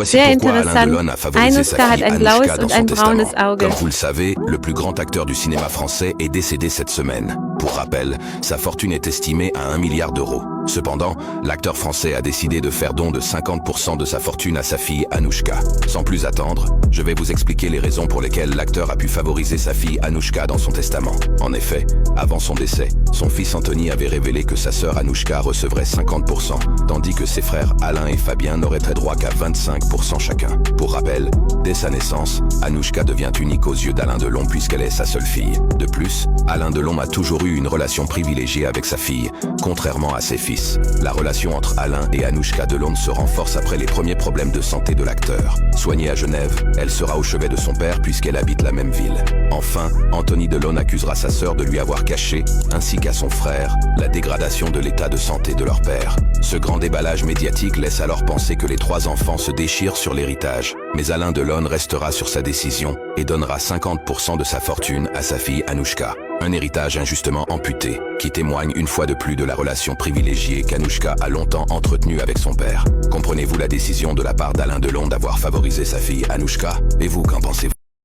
Voici Sehr pourquoi Alain interessant. Delon a favorisé sa Anushka hat fille ein blaues Anouchka dans und son ein testament. braunes Auge. Comme vous le savez, le plus grand acteur du cinéma français est décédé cette semaine. Pour rappel, sa fortune est estimée à 1 milliard d'euros. Cependant, l'acteur français a décidé de faire don de 50% de sa fortune à sa fille Anouchka. Sans plus attendre, je vais vous expliquer les raisons pour lesquelles l'acteur a pu favoriser sa fille Anouchka dans son testament. En effet, avant son décès, son fils Anthony avait révélé que sa sœur Anouchka recevrait 50%, tandis que ses frères Alain et Fabien n'auraient droit qu'à 25% chacun. Pour rappel, dès sa naissance, Anouchka devient unique aux yeux d'Alain Delon puisqu'elle est sa seule fille. De plus, Alain Delon a toujours eu une relation privilégiée avec sa fille, contrairement à ses fils. La relation entre Alain et Anouchka Delon se renforce après les premiers problèmes de santé de l'acteur. Soignée à Genève, elle sera au chevet de son père puisqu'elle habite la même ville. Enfin, Anthony Delon accusera sa sœur de lui avoir caché, ainsi qu'à son frère, la dégradation de l'état de santé de leur père. Ce grand déballage médiatique laisse alors penser que les trois enfants se déchirent sur l'héritage. Mais Alain Delon restera sur sa décision et donnera 50% de sa fortune à sa fille Anouchka. Un héritage injustement amputé, qui témoigne une fois de plus de la relation privilégiée qu'Anouchka a longtemps entretenue avec son père. Comprenez-vous la décision de la part d'Alain Delon d'avoir favorisé sa fille Anouchka? Et vous, qu'en pensez-vous?